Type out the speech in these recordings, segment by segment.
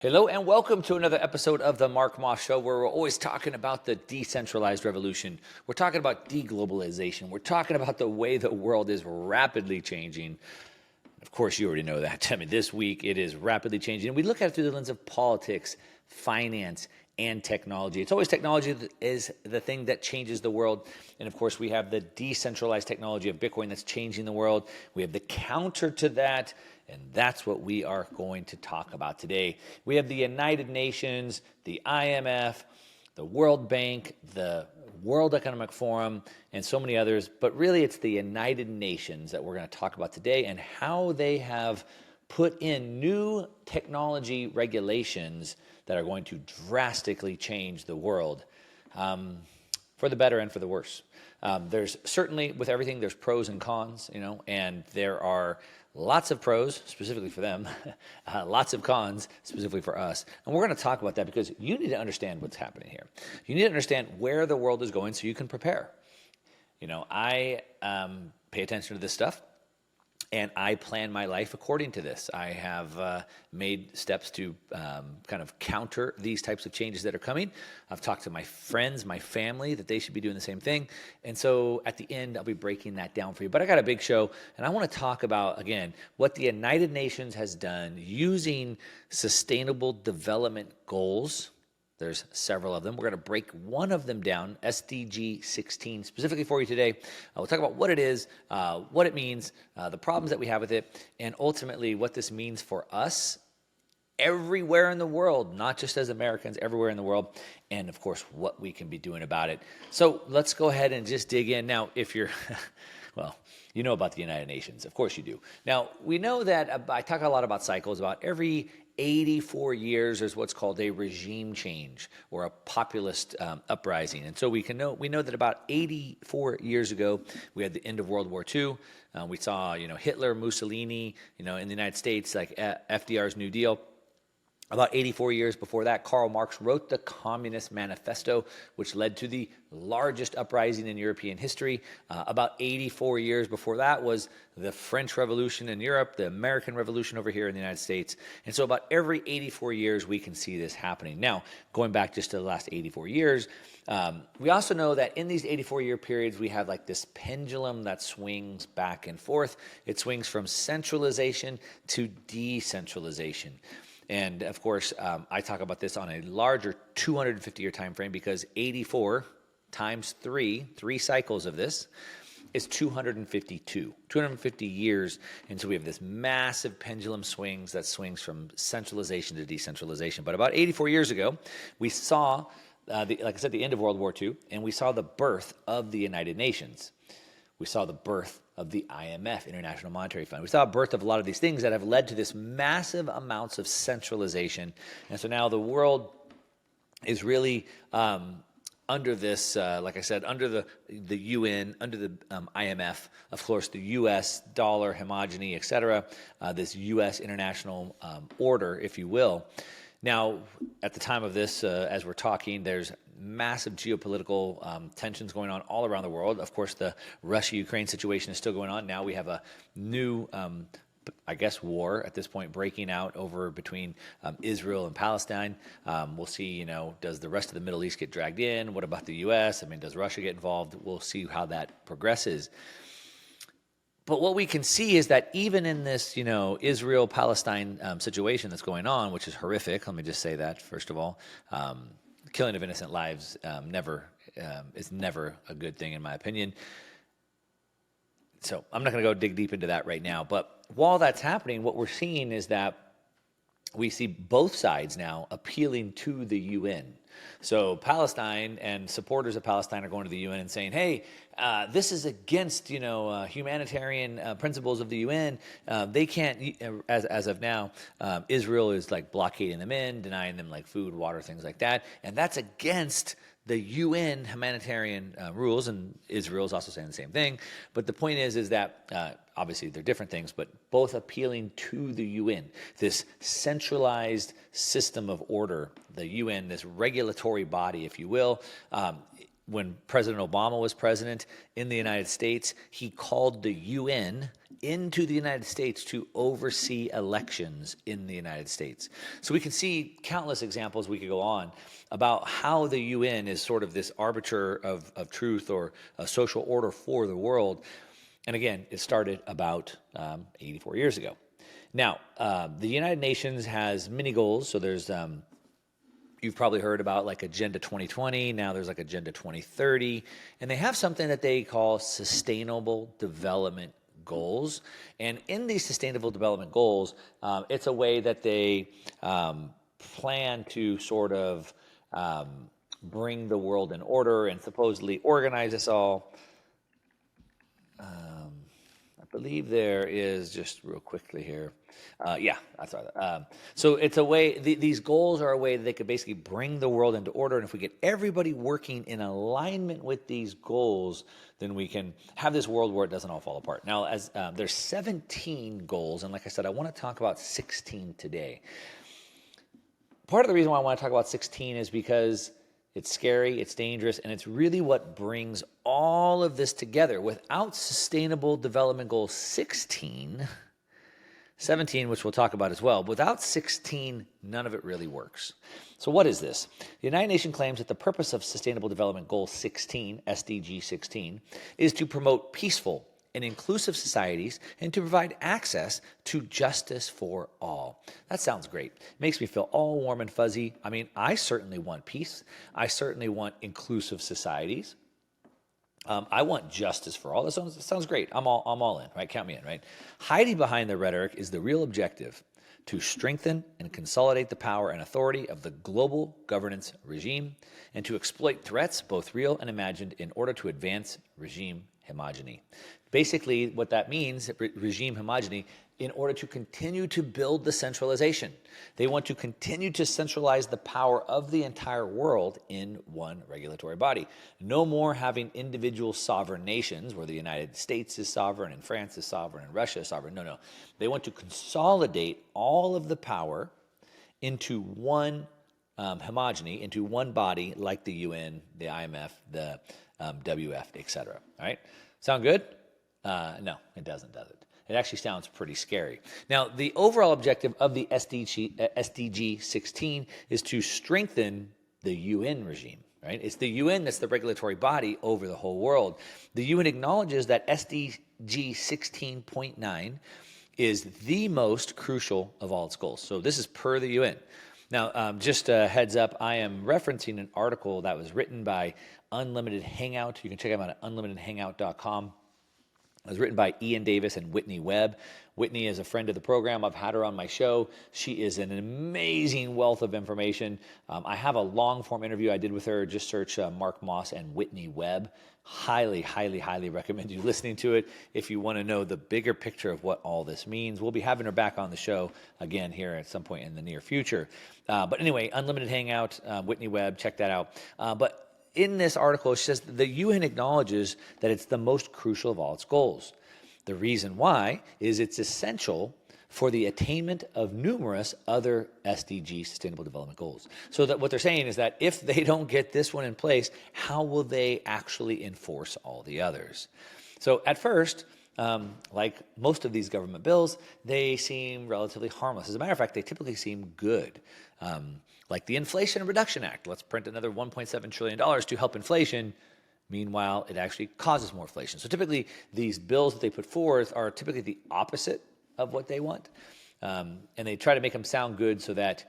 Hello and welcome to another episode of the Mark Moss Show, where we're always talking about the decentralized revolution. We're talking about deglobalization. We're talking about the way the world is rapidly changing. Of course, you already know that. I mean, this week it is rapidly changing. And we look at it through the lens of politics, finance, and technology. It's always technology that is the thing that changes the world. And of course, we have the decentralized technology of Bitcoin that's changing the world. We have the counter to that. And that's what we are going to talk about today. We have the United Nations, the IMF, the World Bank, the World Economic Forum, and so many others. But really, it's the United Nations that we're going to talk about today and how they have put in new technology regulations that are going to drastically change the world for the better and for the worse. There's certainly, with everything, there's pros and cons, and there are lots of pros, specifically for them, lots of cons, specifically for us. And we're going to talk about that because you need to understand what's happening here. You need to understand where the world is going so you can prepare. I pay attention to this stuff, and I plan my life according to this. I have made steps to kind of counter these types of changes that are coming. I've talked to my friends, my family, that they should be doing the same thing. And so at the end, I'll be breaking that down for you. But I got a big show, and I want to talk about, again, what the United Nations has done using sustainable development goals. There's several of them. We're going to break one of them down, SDG 16, specifically for you today. We'll talk about what it is, what it means, the problems that we have with it, and ultimately what this means for us everywhere in the world, not just as Americans, everywhere in the world, and of course, what we can be doing about it. So let's go ahead and just dig in. Now, if you're, well, you know about the United Nations. Of course you do. Now, we know that I talk a lot about cycles. About every 84 years, there's what's called a regime change or a populist uprising. And so we know that about 84 years ago, we had the end of World War II. We saw, Hitler, Mussolini, in the United States, like FDR's New Deal. About 84 years before that, Karl Marx wrote the Communist Manifesto, which led to the largest uprising in European history. About 84 years before that was the French Revolution in Europe, the American Revolution over here in the United States. And so about every 84 years, we can see this happening. Now, going back just to the last 84 years, we also know that in these 84-year periods, we have like this pendulum that swings back and forth. It swings from centralization to decentralization. And of course, I talk about this on a larger 250-year time frame because 84 times three cycles of this is 250 years. And so we have this massive pendulum that swings from centralization to decentralization. But about 84 years ago, we saw, like I said, the end of World War II, and we saw the birth of the United Nations. We saw the birth of the IMF, International Monetary Fund. We saw the birth of a lot of these things that have led to this massive amounts of centralization. And so now the world is really under this, like I said, under the UN, under the IMF, of course, the U.S. dollar, homogeny, et cetera, this U.S. international order, if you will. Now, at the time of this, as we're talking, there's massive geopolitical tensions going on all around the world. Of course, the Russia-Ukraine situation is still going on. Now we have a new, war at this point breaking out over between Israel and Palestine. We'll see, does the rest of the Middle East get dragged in? What about the U.S.? Does Russia get involved? We'll see how that progresses. But what we can see is that even in this, Israel-Palestine situation that's going on, which is horrific, let me just say that, first of all, killing of innocent lives is never a good thing, in my opinion. So I'm not going to go dig deep into that right now. But while that's happening, what we're seeing is that we see both sides now appealing to the UN. So Palestine and supporters of Palestine are going to the UN and saying, hey, this is against, humanitarian principles of the UN. They can't, as of now, Israel is like blockading them in, denying them like food, water, things like that. And that's against the UN humanitarian rules, and Israel is also saying the same thing. But the point is that obviously they're different things, but both appealing to the UN, this centralized system of order, the UN, this regulatory body, if you will. When President Obama was president in the United States, he called the UN into the United States to oversee elections in the United States. So we can see countless examples, we could go on, about how the UN is sort of this arbiter of truth or a social order for the world. And again, it started about 84 years ago. Now, the United Nations has many goals. So there's you've probably heard about like Agenda 2020. Now there's like Agenda 2030. And they have something that they call Sustainable Development Goals. And in these Sustainable Development Goals, it's a way that they plan to sort of bring the world in order and supposedly organize us all. I believe there is, just real quickly here, yeah, I saw that. So it's a way, these goals are a way that they could basically bring the world into order, and if we get everybody working in alignment with these goals, then we can have this world where it doesn't all fall apart. Now, as there's 17 goals, and like I said, I want to talk about 16 today. Part of the reason why I want to talk about 16 is because it's scary, it's dangerous, and it's really what brings all of this together. Without Sustainable Development Goal 16, 17, which we'll talk about as well, without 16, none of it really works. So what is this? The United Nations claims that the purpose of Sustainable Development Goal 16, SDG 16, is to promote peaceful and inclusive societies and to provide access to justice for all. That sounds great. It makes me feel all warm and fuzzy. I mean, I certainly want peace. I certainly want inclusive societies. I want justice for all. That sounds great. I'm all in, right? Count me in, right? Hiding behind the rhetoric is the real objective: to strengthen and consolidate the power and authority of the global governance regime and to exploit threats, both real and imagined, in order to advance regime homogeny. Basically, what that means, regime homogeny, in order to continue to build the centralization. They want to continue to centralize the power of the entire world in one regulatory body. No more having individual sovereign nations where the United States is sovereign and France is sovereign and Russia is sovereign. No. They want to consolidate all of the power into one homogeny, into one body like the UN, the IMF, the WF, etc. All right? Sound good? No, it doesn't, does it? It actually sounds pretty scary. Now, the overall objective of the SDG 16 is to strengthen the UN regime, right? It's the UN that's the regulatory body over the whole world. The UN acknowledges that SDG 16.9 is the most crucial of all its goals. So this is per the UN. Now, just a heads up, I am referencing an article that was written by Unlimited Hangout. You can check them out at unlimitedhangout.com. It was written by Ian Davis and Whitney Webb. Whitney is a friend of the program. I've had her on my show. She is an amazing wealth of information. I have a long-form interview I did with her. Just search Mark Moss and Whitney Webb. Highly, highly, highly recommend you listening to it if you want to know the bigger picture of what all this means. We'll be having her back on the show again here at some point in the near future. But anyway, Unlimited Hangout, Whitney Webb, check that out. But in this article, it says the UN acknowledges that it's the most crucial of all its goals. The reason why is it's essential for the attainment of numerous other SDG, Sustainable Development Goals. So that what they're saying is that if they don't get this one in place, how will they actually enforce all the others? So at first, like most of these government bills, they seem relatively harmless. As a matter of fact, they typically seem good. Like the Inflation Reduction Act. Let's print another $1.7 trillion to help inflation. Meanwhile, it actually causes more inflation. So typically, these bills that they put forth are typically the opposite of what they want. And they try to make them sound good so that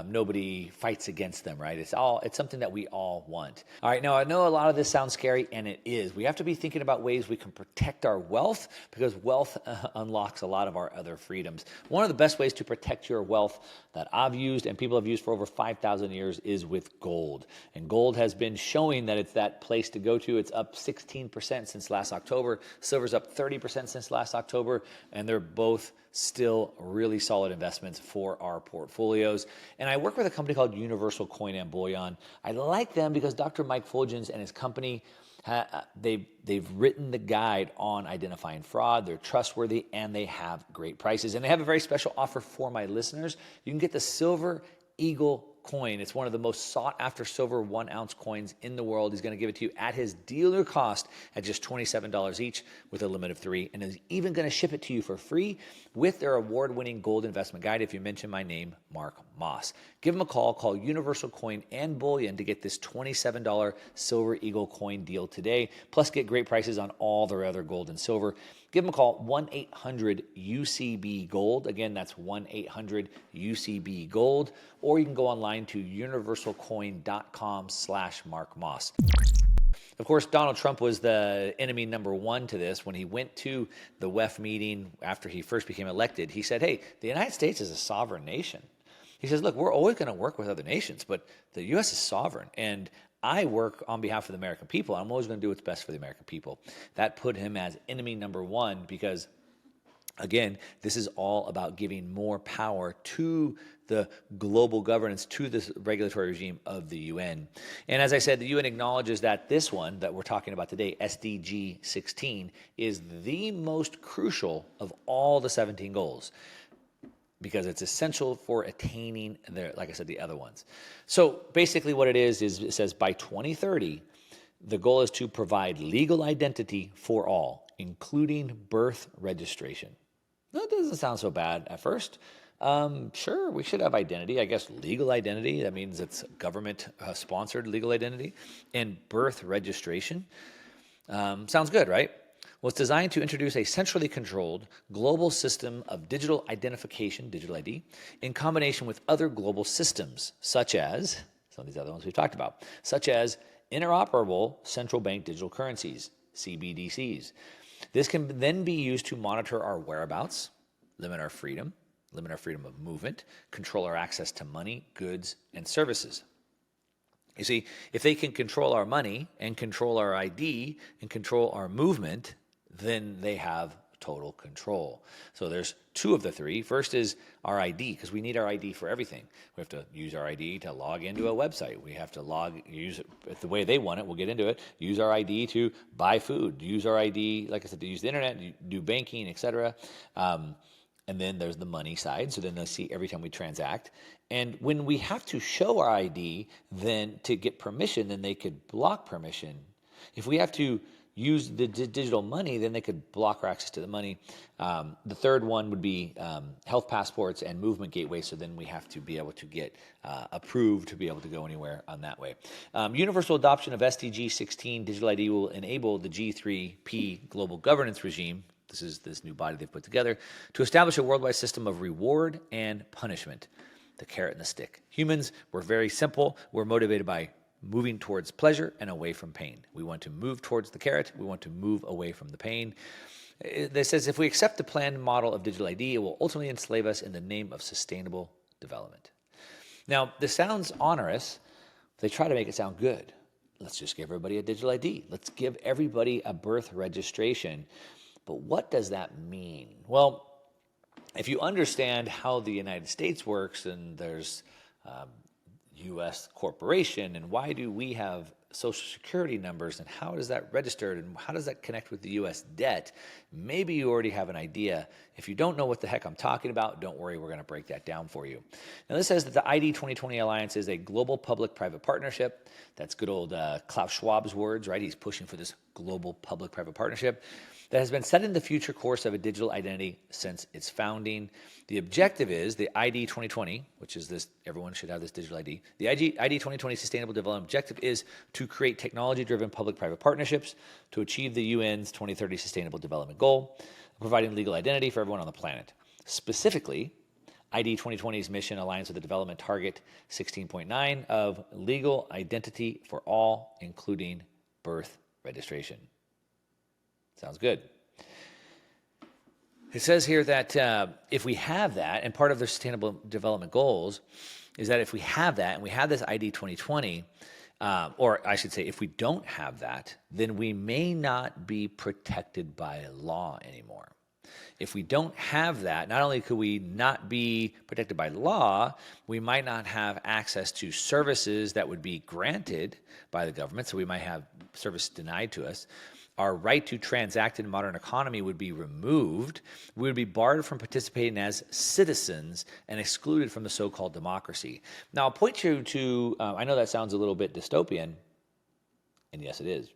nobody fights against them, right? It's something that we all want. All right, now I know a lot of this sounds scary, and it is. We have to be thinking about ways we can protect our wealth, because wealth unlocks a lot of our other freedoms. One of the best ways to protect your wealth that I've used and people have used for over 5,000 years is with gold. And gold has been showing that it's that place to go to. It's up 16% since last October. Silver's up 30% since last October, and they're both still really solid investments for our portfolios. And I work with a company called Universal Coin and Bullion. I like them because Dr. Mike Fulgens and his company, they've written the guide on identifying fraud. They're trustworthy, and they have great prices. And they have a very special offer for my listeners. You can get the Silver Eagle coin. It's one of the most sought after silver 1 ounce coins in the world. He's going to give it to you at his dealer cost at just $27 each with a limit of 3. And he's even going to ship it to you for free with their award-winning gold investment guide if you mention my name, Mark Moss. Give him a call. Call Universal Coin and Bullion to get this $27 Silver Eagle coin deal today. Plus get great prices on all their other gold and silver. Give them a call, 1-800-UCB-GOLD. Again, that's 1-800-UCB-GOLD. Or you can go online to universalcoin.com/Mark Moss. Of course, Donald Trump was the enemy number one to this. When he went to the WEF meeting after he first became elected, he said, hey, the United States is a sovereign nation. He says, look, we're always going to work with other nations, but the U.S. is sovereign. And I work on behalf of the American people. I'm always going to do what's best for the American people. That put him as enemy number one because, again, this is all about giving more power to the global governance, to the regulatory regime of the UN. And as I said, the UN acknowledges that this one that we're talking about today, SDG 16, is the most crucial of all the 17 goals, because it's essential for attaining, like I said, the other ones. So basically what it is it says by 2030, the goal is to provide legal identity for all, including birth registration. That doesn't sound so bad at first. Sure, we should have identity. I guess legal identity, that means it's government-sponsored legal identity. And birth registration. Sounds good, right? Well, it's designed to introduce a centrally controlled global system of digital identification, digital ID, in combination with other global systems, such as some of these other ones we've talked about, such as interoperable central bank digital currencies, CBDCs. This can then be used to monitor our whereabouts, limit our freedom of movement, control our access to money, goods, and services. You see, if they can control our money and control our ID and control our movement, then they have total control. So there's two of the three. First is our ID, because we need our ID for everything. We have to use our ID to log into a website. We have to use it the way they want it. We'll get into it. Use our ID to buy food. Use our ID, like I said, to use the internet, do banking, etc. And then there's the money side. So then they'll see every time we transact. And when we have to show our ID, then to get permission, then they could block permission. If we have to use the digital money, then they could block our access to the money. The third one would be health passports and movement gateways. So then we have to be able to get approved to be able to go anywhere on that way. Universal adoption of SDG 16 digital ID will enable the G3P global governance regime. This is this new body they've put together to establish a worldwide system of reward and punishment, the carrot and the stick. Humans, we're very simple. We're motivated by moving towards pleasure and away from pain. We want to move towards the carrot. We want to move away from the pain. It says if we accept the planned model of digital ID, it will ultimately enslave us in the name of sustainable development. Now, this sounds onerous. They try to make it sound good. Let's just give everybody a digital ID. Let's give everybody a birth registration. But what does that mean? Well, if you understand how the United States works, and there's U.S. corporation, and why do we have Social Security numbers, and how is that registered, and how does that connect with the U.S. debt, maybe you already have an idea. If you don't know what the heck I'm talking about, don't worry, we're going to break that down for you. Now, this says that the ID 2020 Alliance is a global public-private partnership. That's good old Klaus Schwab's words, right? He's pushing for this global public-private partnership that has been setting the future course of a digital identity since its founding. The objective is the ID 2020, which is this, everyone should have this digital ID. The ID 2020 Sustainable Development Objective is to create technology-driven public-private partnerships to achieve the UN's 2030 Sustainable Development Goal, providing legal identity for everyone on the planet. Specifically, ID 2020's mission aligns with the development target 16.9 of legal identity for all, including birth registration. Sounds good. It says here that if we have that, and part of the Sustainable Development Goals is that if we have that, and we have this ID 2020, or I should say if we don't have that, then we may not be protected by law anymore. If we don't have that, not only could we not be protected by law, we might not have access to services that would be granted by the government, so we might have service denied to us. Our right to transact in the modern economy would be removed. We would be barred from participating as citizens and excluded from the so-called democracy. Now, I'll point you to, I know that sounds a little bit dystopian, and yes, it is.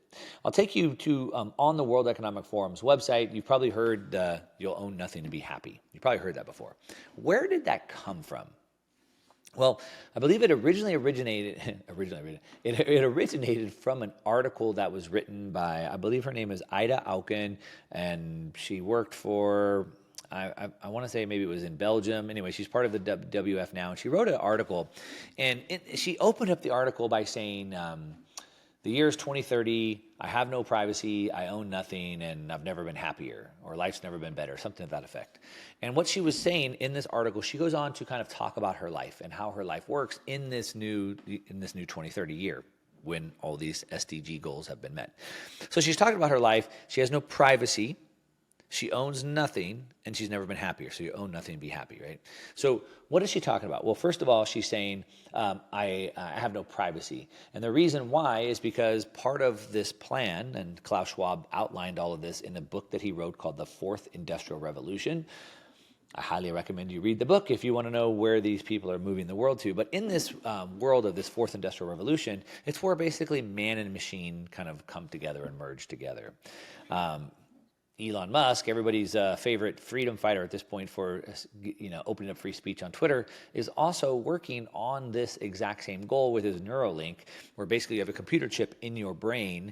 I'll take you to on the World Economic Forum's website. You've probably heard you'll own nothing to be happy. You've probably heard that before. Where did that come from? Well, I believe it originally originated from an article that was written by, I believe her name is Ida Auken, and she worked for, I want to say maybe it was in Belgium. Anyway, she's part of the WWF now, and she wrote an article, and she opened up the article by saying, the year is 2030, I have no privacy, I own nothing, and I've never been happier, or life's never been better, something to that effect. And what she was saying in this article, she goes on to kind of talk about her life and how her life works in this new 2030 year, when all these SDG goals have been met. So she's talking about her life. She has no privacy. She owns nothing, and she's never been happier. So you own nothing and be happy, right? So what is she talking about? Well, first of all, she's saying, I have no privacy. And the reason why is because part of this plan, and Klaus Schwab outlined all of this in a book that he wrote called The Fourth Industrial Revolution. I highly recommend you read the book if you want to know where these people are moving the world to. But in this world of this Fourth Industrial Revolution, it's where basically man and machine kind of come together and merge together. Elon Musk, everybody's favorite freedom fighter at this point for opening up free speech on Twitter, is also working on this exact same goal with his Neuralink, where basically you have a computer chip in your brain.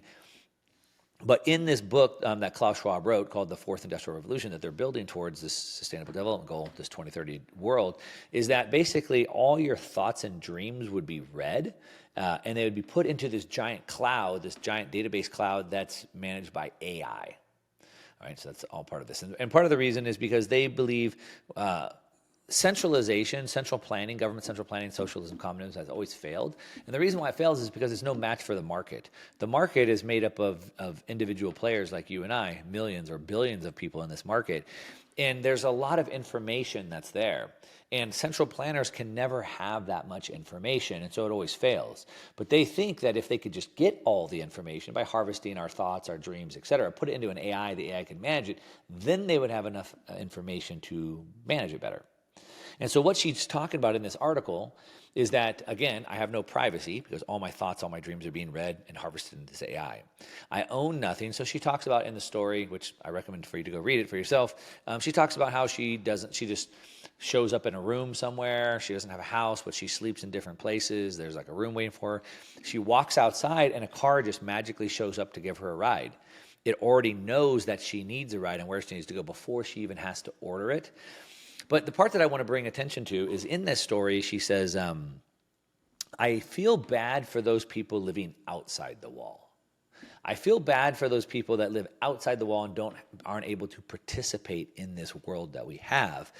But in this book that Klaus Schwab wrote called The Fourth Industrial Revolution that they're building towards this Sustainable Development Goal, this 2030 world, is that basically all your thoughts and dreams would be read, and they would be put into this giant cloud, this giant database cloud that's managed by AI. All right, so that's all part of this. And part of the reason is because they believe centralization, central planning, government central planning, socialism, communism has always failed. And the reason why it fails is because it's no match for the market. The market is made up of individual players like you and I, millions or billions of people in this market. And there's a lot of information that's there. And central planners can never have that much information, and so it always fails. But they think that if they could just get all the information by harvesting our thoughts, our dreams, et cetera, put it into an AI, the AI can manage it, then they would have enough information to manage it better. And so what she's talking about in this article is that, again, I have no privacy because all my thoughts, all my dreams are being read and harvested into this AI. I own nothing. So she talks about in the story, which I recommend for you to go read it for yourself, she talks about how she just shows up in a room somewhere. She doesn't have a house, but she sleeps in different places. There's like a room waiting for her. She walks outside and a car just magically shows up to give her a ride. It already knows that she needs a ride and where she needs to go before she even has to order it. But the part that I want to bring attention to is in this story, she says, I feel bad for those people living outside the wall. I feel bad for those people that live outside the wall and aren't able to participate in this world that we have.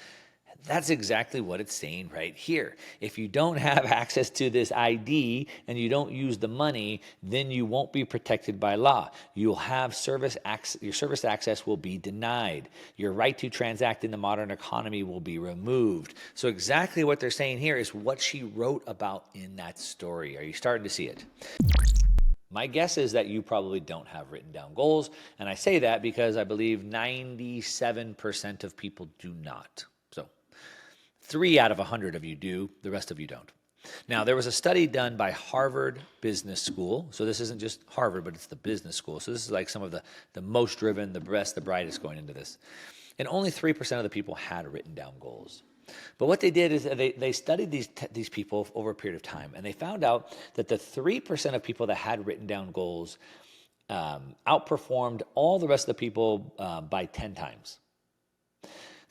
That's exactly what it's saying right here. If you don't have access to this ID and you don't use the money, then you won't be protected by law. You'll have your service access will be denied. Your right to transact in the modern economy will be removed. So exactly what they're saying here is what she wrote about in that story. Are you starting to see it? My guess is that you probably don't have written down goals, and I say that because I believe 97% of people do not. 3 out of 100 of you do, the rest of you don't. Now, there was a study done by Harvard Business School. So this isn't just Harvard, but it's the business school. So this is like some of the most driven, the best, the brightest going into this. And only 3% of the people had written down goals. But what they did is they studied these people over a period of time, and they found out that the 3% of people that had written down goals outperformed all the rest of the people by 10 times.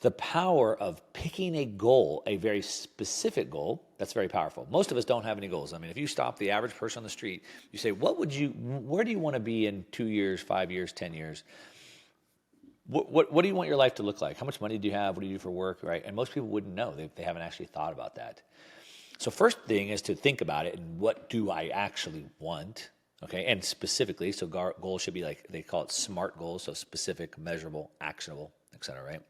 The power of picking a goal, a very specific goal, that's very powerful. Most of us don't have any goals. I mean, if you stop the average person on the street, you say, where do you want to be in 2 years, 5 years, 10 years? What do you want your life to look like? How much money do you have? What do you do for work, right? And most people wouldn't know. They haven't actually thought about that. So first thing is to think about it and what do I actually want? Okay, and specifically, so goals should be like, they call it SMART goals, so specific, measurable, actionable, et cetera, right?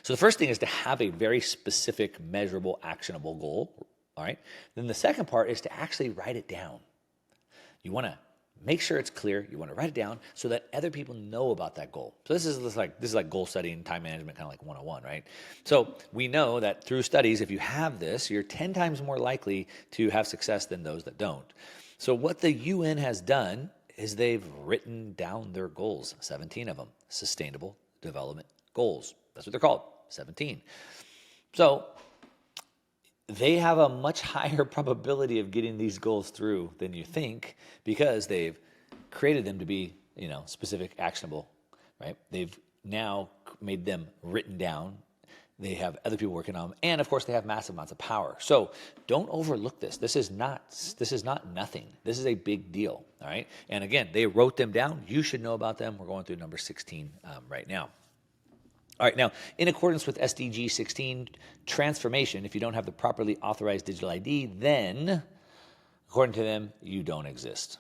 So the first thing is to have a very specific, measurable, actionable goal, all right? Then the second part is to actually write it down. You want to Make sure it's clear. You want to write it down so that other people know about that goal. So this is like goal setting, time management, kind of like 101, right? So we know that through studies, if you have this, you're 10 times more likely to have success than those that don't. So what the UN has done is they've written down their goals, 17 of them, Sustainable Development Goals. That's what they're called, 17. So they have a much higher probability of getting these goals through than you think because they've created them to be, specific, actionable, right? They've now made them written down. They have other people working on them, and of course, they have massive amounts of power. So don't overlook this. This is not nothing. This is a big deal, all right? And again, they wrote them down. You should know about them. We're going through number 16 right now. All right, now, in accordance with SDG 16 transformation, if you don't have the properly authorized digital ID, then, according to them, you don't exist.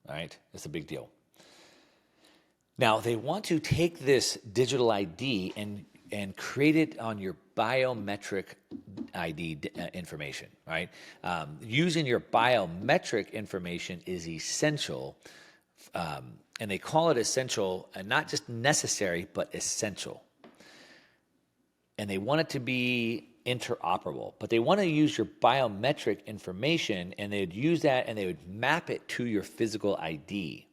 All right, it's a big deal. Now, they want to take this digital ID and create it on your biometric ID information, right? Using your biometric information is essential, and they call it essential, and not just necessary, but essential. And they want it to be interoperable, but they want to use your biometric information, and they'd use that and they would map it to your physical ID.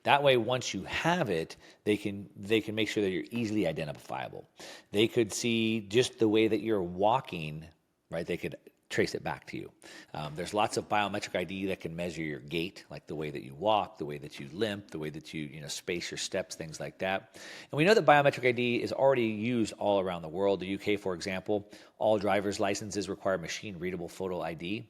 That way, once you have it, they can make sure that you're easily identifiable. They could see just the way that you're walking, right? They could trace it back to you. There's lots of biometric ID that can measure your gait, like the way that you walk, the way that you limp, the way that you space your steps, things like that. And we know that biometric ID is already used all around the world. The UK, for example, all driver's licenses require machine-readable photo ID.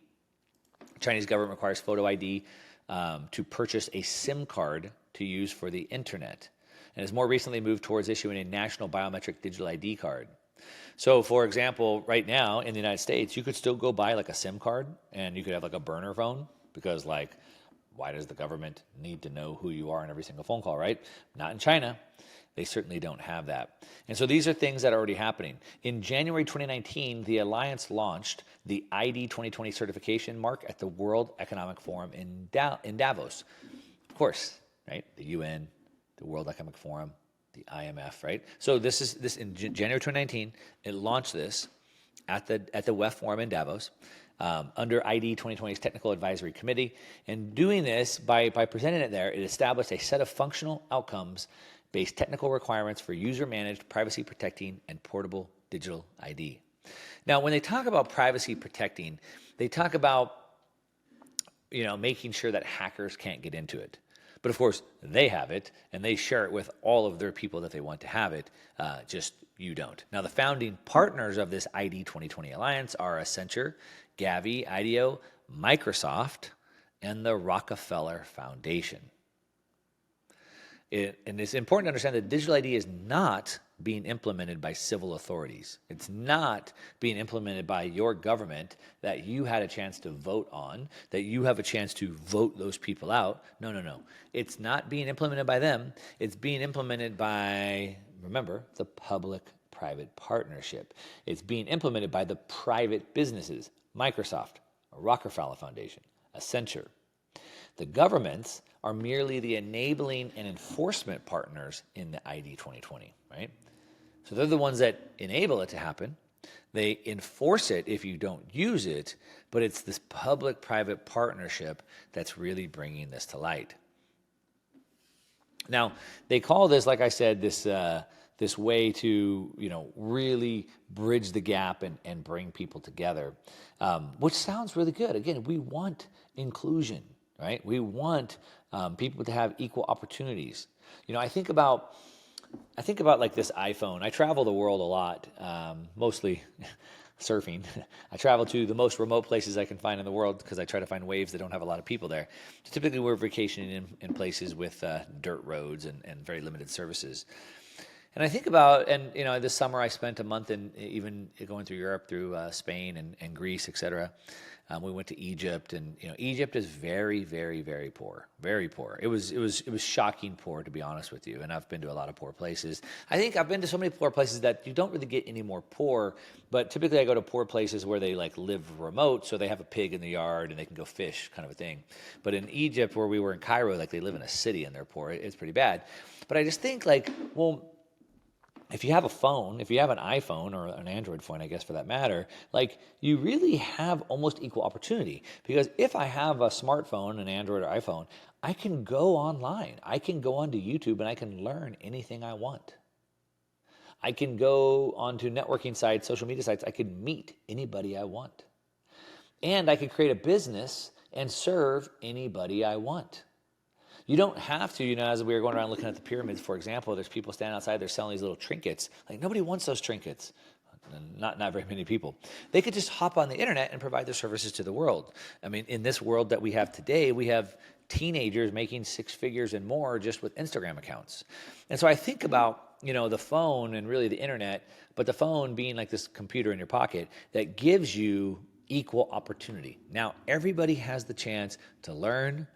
Chinese government requires photo ID to purchase a SIM card to use for the internet, and has more recently moved towards issuing a national biometric digital ID card. So, for example, right now in the United States, you could still go buy like a SIM card, and you could have like a burner phone, because why does the government need to know who you are in every single phone call, right? Not in China. They certainly don't have that. And so these are things that are already happening. In January 2019, the Alliance launched the ID 2020 certification mark at the World Economic Forum in Davos. Of course, right? The UN, the World Economic Forum, the IMF, right? So this in January 2019, it launched this at the WEF Forum in Davos under ID 2020's Technical Advisory Committee. And doing this, by presenting it there, it established a set of functional outcomes-based technical requirements for user-managed, privacy-protecting, and portable digital ID. Now, when they talk about privacy protecting, they talk about making sure that hackers can't get into it. But of course, they have it, and they share it with all of their people that they want to have it, just you don't. Now, the founding partners of this ID 2020 Alliance are Accenture, Gavi, IDEO, Microsoft, and the Rockefeller Foundation. And it's important to understand that digital ID is not being implemented by civil authorities. It's not being implemented by your government that you had a chance to vote on, that you have a chance to vote those people out. No. It's not being implemented by them. It's being implemented by, remember, the public-private partnership. It's being implemented by the private businesses, Microsoft, Rockefeller Foundation, Accenture. The governments are merely the enabling and enforcement partners in the ID 2020, right? So they're the ones that enable it to happen. They enforce it if you don't use it, but it's this public-private partnership that's really bringing this to light. Now, they call this, like I said, this way to really bridge the gap and bring people together, which sounds really good. Again, we want inclusion, right? We want people to have equal opportunities. I think about like this iPhone. I travel the world a lot, mostly surfing. I travel to the most remote places I can find in the world because I try to find waves that don't have a lot of people there. So typically, we're vacationing in places with dirt roads and very limited services. And I think about, and this summer I spent a month in even going through Europe, through Spain and Greece, etc. We went to Egypt, and Egypt is very, very, very poor, very poor. It was shocking poor, to be honest with you. And I've been to a lot of poor places. I think I've been to so many poor places that you don't really get any more poor. But typically, I go to poor places where they live remote, so they have a pig in the yard and they can go fish, kind of a thing. But in Egypt, where we were in Cairo, they live in a city and they're poor. It's pretty bad. But I just think well, if you have a phone, if you have an iPhone or an Android phone, I guess for that matter, you really have almost equal opportunity. Because if I have a smartphone, an Android or iPhone, I can go online. I can go onto YouTube and I can learn anything I want. I can go onto networking sites, social media sites. I can meet anybody I want. And I can create a business and serve anybody I want. You don't have to, as we were going around looking at the pyramids, for example, there's people standing outside, they're selling these little trinkets. Nobody wants those trinkets. Not very many people. They could just hop on the internet and provide their services to the world. I mean, in this world that we have today, we have teenagers making 6 figures and more just with Instagram accounts. And so I think about, the phone and really the internet, but the phone being like this computer in your pocket that gives you equal opportunity. Now, everybody has the chance to learn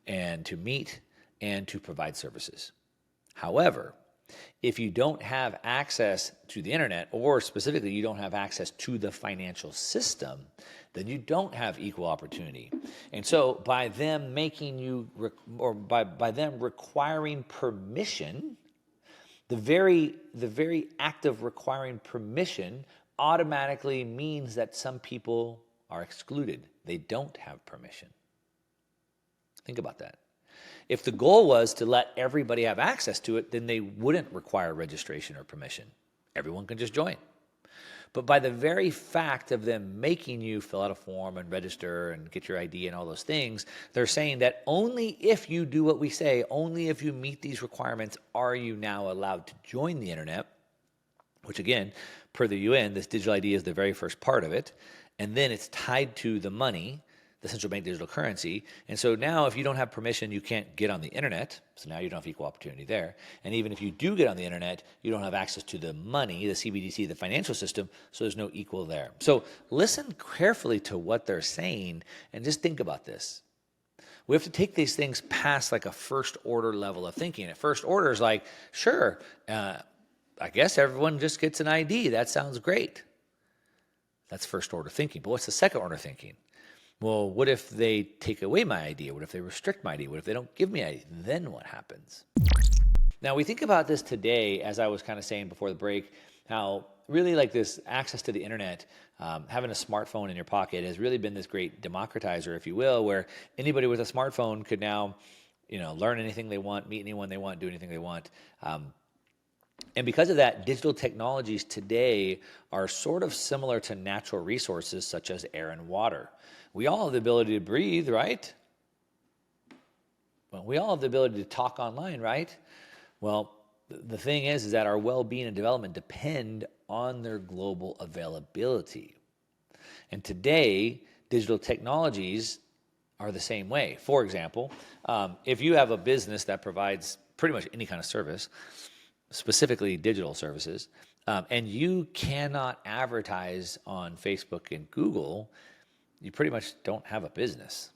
and to meet and to provide services. However, if you don't have access to the internet, or specifically you don't have access to the financial system, then you don't have equal opportunity. And so by them making you, or by them requiring permission, the very act of requiring permission automatically means that some people are excluded. They don't have permission. Think about that. If the goal was to let everybody have access to it, then they wouldn't require registration or permission. Everyone can just join. But by the very fact of them making you fill out a form and register and get your ID and all those things, they're saying that only if you do what we say, only if you meet these requirements, are you now allowed to join the internet, which again, per the UN, this digital ID is the very first part of it. And then it's tied to the money, the central bank digital currency. And so now if you don't have permission, you can't get on the internet. So now you don't have equal opportunity there. And even if you do get on the internet, you don't have access to the money, the CBDC, the financial system. So there's no equal there. So listen carefully to what they're saying and just think about this. We have to take these things past a first order level of thinking. At first order is sure, I guess everyone just gets an ID. That sounds great. That's first order thinking. But what's the second order thinking? Well, what if they take away my ID? What if they restrict my ID? What if they don't give me ID? Then what happens? Now, we think about this today, as I was kind of saying before the break, how really this access to the internet, having a smartphone in your pocket has really been this great democratizer, if you will, where anybody with a smartphone could now, learn anything they want, meet anyone they want, do anything they want. And because of that, digital technologies today are sort of similar to natural resources such as air and water. We all have the ability to breathe, right? Well, we all have the ability to talk online, right? Well, the thing is that our well-being and development depend on their global availability. And today, digital technologies are the same way. For example, if you have a business that provides pretty much any kind of service, specifically digital services, and you cannot advertise on Facebook and Google, you pretty much don't have a business.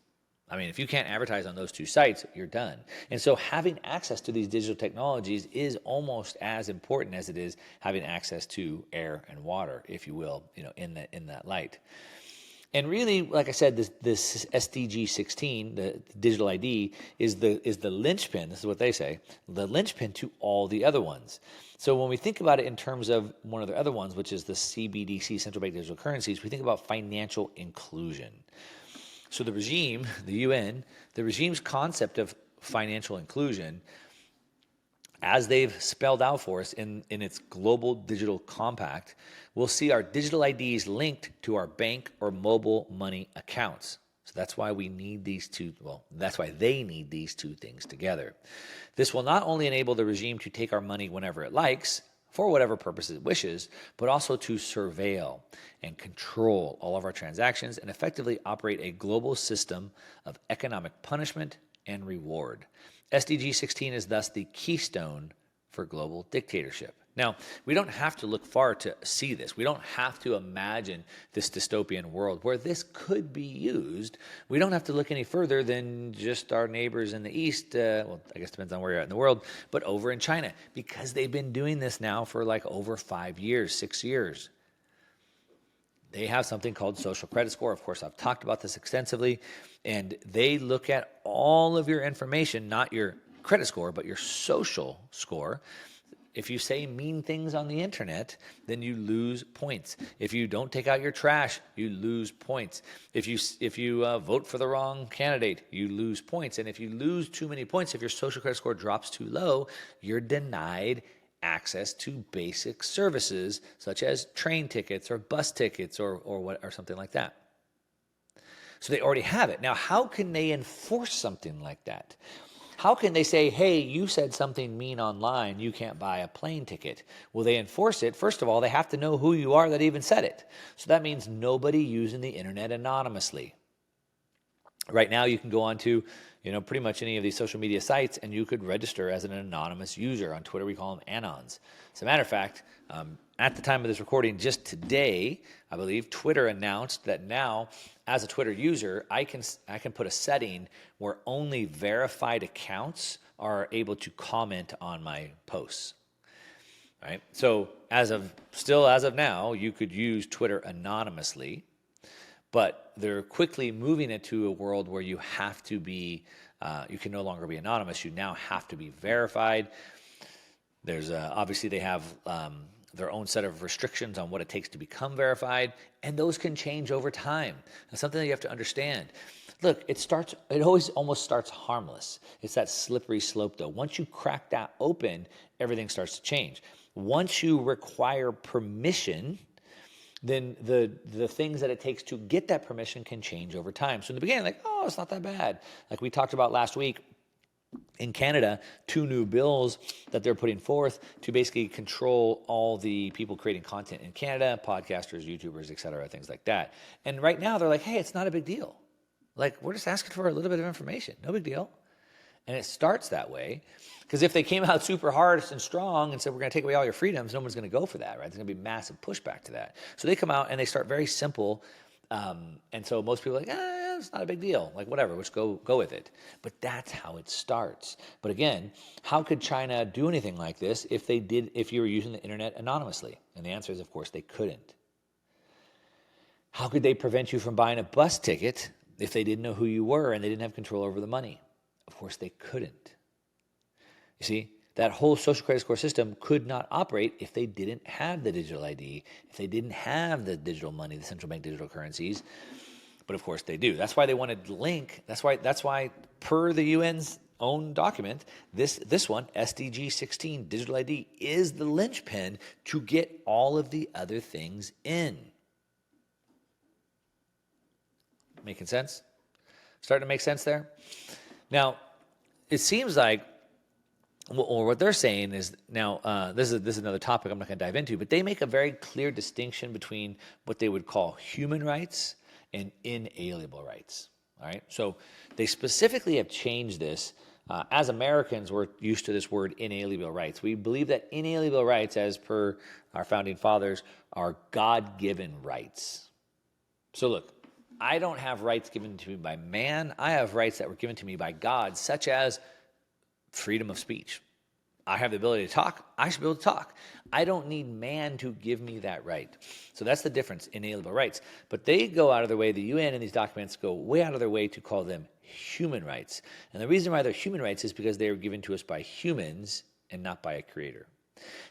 I mean, if you can't advertise on those two sites, you're done. And so having access to these digital technologies is almost as important as it is having access to air and water, if you will, in that light. And really, like I said, this SDG 16, the digital ID, is the linchpin. This is what they say, the linchpin to all the other ones. So when we think about it in terms of one of the other ones, which is the CBDC, central bank digital currencies, we think about financial inclusion. So the regime, the UN, the regime's concept of financial inclusion, as they've spelled out for us in its global digital compact, we'll see our digital IDs linked to our bank or mobile money accounts. So that's why we need these two, that's why they need these two things together. This will not only enable the regime to take our money whenever it likes, for whatever purpose it wishes, but also to surveil and control all of our transactions and effectively operate a global system of economic punishment and reward. SDG 16 is thus the keystone for global dictatorship. Now, we don't have to look far to see this. We don't have to imagine this dystopian world where this could be used. We don't have to look any further than just our neighbors in the East, well, I guess it depends on where you're at in the world, but over in China, because they've been doing this now for like over 5 years, 6 years. They have something called social credit score. Of course, I've talked about this extensively. And they look at all of your information, not your credit score, but your social score. If you say mean things on the internet, then you lose points. If you don't take out your trash, you lose points. If you vote for the wrong candidate, you lose points. And if you lose too many points, if your social credit score drops too low, you're denied access to basic services such as train tickets or bus tickets or something like that. So they already have it. Now, how can they enforce something like that? How can they say, hey, you said something mean online, you can't buy a plane ticket? Will they enforce it? First of all, they have to know who you are that even said it. So that means nobody using the internet anonymously. Right now, you can go on to pretty much any of these social media sites, and you could register as an anonymous user. On Twitter, we call them anons. As a matter of fact, at the time of this recording, just today, I believe, Twitter announced that now, as a Twitter user, I can put a setting where only verified accounts are able to comment on my posts. Right? So as of now, you could use Twitter anonymously. But they're quickly moving it to a world where you have to be, you can no longer be anonymous. You now have to be verified. There's obviously they have their own set of restrictions on what it takes to become verified, and those can change over time. That's something that you have to understand. Look, it always almost starts harmless. It's that slippery slope, though. Once you crack that open, everything starts to change. Once you require permission, then the things that it takes to get that permission can change over time. So in the beginning, like, oh, it's not that bad. Like we talked about last week, in Canada, 2 new bills that they're putting forth to basically control all the people creating content in Canada, podcasters, YouTubers, et cetera, things like that. And right now they're like, hey, it's not a big deal. Like, we're just asking for a little bit of information. No big deal. And it starts that way. Because if they came out super hard and strong and said, we're going to take away all your freedoms, no one's going to go for that, right? There's going to be massive pushback to that. So they come out and they start very simple. And so most people are like, it's not a big deal. Like, whatever, let's go with it. But that's how it starts. But again, how could China do anything like this if you were using the internet anonymously? And the answer is, of course, they couldn't. How could they prevent you from buying a bus ticket if they didn't know who you were and they didn't have control over the money? Of course, they couldn't. You see, that whole social credit score system could not operate if they didn't have the digital ID, if they didn't have the digital money, the central bank digital currencies. But of course they do. That's why they wanted to link. That's why per the UN's own document, this one, SDG 16, digital ID, is the linchpin to get all of the other things in. Making sense? Starting to make sense there? Now, it seems like, or what they're saying is, now this is another topic I'm not going to dive into, but they make a very clear distinction between what they would call human rights and inalienable rights. All right, so they specifically have changed this. As Americans, we're used to this word inalienable rights. We believe that inalienable rights, as per our founding fathers, are God-given rights. So look, I don't have rights given to me by man. I have rights that were given to me by God, such as freedom of speech. I have the ability to talk. I should be able to talk. I don't need man to give me that right. So that's the difference, inalienable rights. But they go out of their way, the UN and these documents go way out of their way to call them human rights. And the reason why they're human rights is because they were given to us by humans and not by a creator.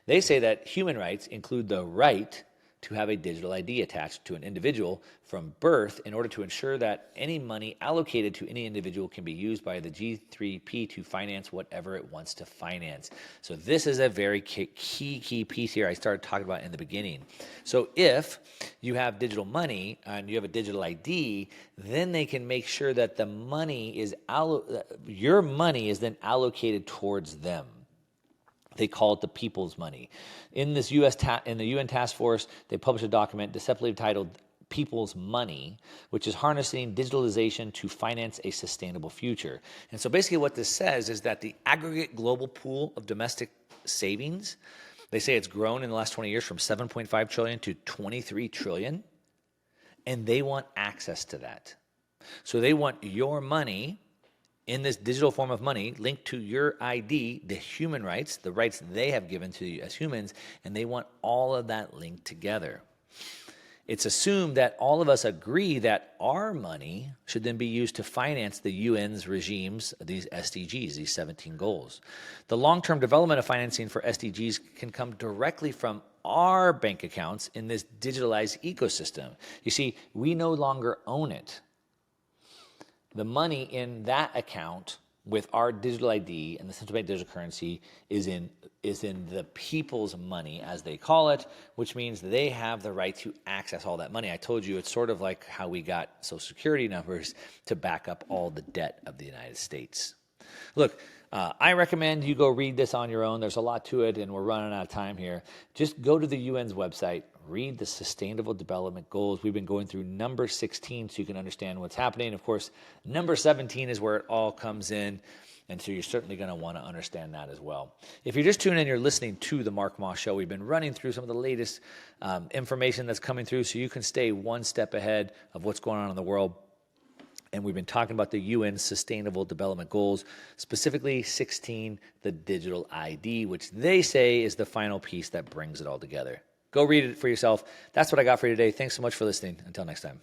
They say that human rights include the right to have a digital ID attached to an individual from birth in order to ensure that any money allocated to any individual can be used by the G3P to finance whatever it wants to finance. So this is a very key piece here I started talking about in the beginning. So if you have digital money and you have a digital ID, then they can make sure that the money is your money is then allocated towards them. They call it the people's money. In this in the UN task force, they published a document deceptively titled People's Money, which is harnessing digitalization to finance a sustainable future. And so basically what this says is that the aggregate global pool of domestic savings. They say it's grown in the last 20 years from 7.5 trillion to 23 trillion. And they want access to that. So they want your money in this digital form of money linked to your ID, the human rights, the rights they have given to you as humans, and they want all of that linked together. It's assumed that all of us agree that our money should then be used to finance the UN's regimes, these SDGs, these 17 goals. The long-term development of financing for SDGs can come directly from our bank accounts in this digitalized ecosystem. You see, we no longer own it. The money in that account with our digital ID and the central bank digital currency is in the people's money, as they call it, which means they have the right to access all that money. I told you it's sort of like how we got Social Security numbers to back up all the debt of the United States. Look, I recommend you go read this on your own. There's a lot to it, and we're running out of time here. Just go to the UN's website, read the Sustainable Development Goals. We've been going through number 16 so you can understand what's happening. Of course, number 17 is where it all comes in, and so you're certainly going to want to understand that as well. If you're just tuning in, you're listening to The Mark Moss Show. We've been running through some of the latest information that's coming through so you can stay one step ahead of what's going on in the world. And we've been talking about the UN Sustainable Development Goals, specifically 16, the digital ID, which they say is the final piece that brings it all together. Go read it for yourself. That's what I got for you today. Thanks so much for listening. Until next time.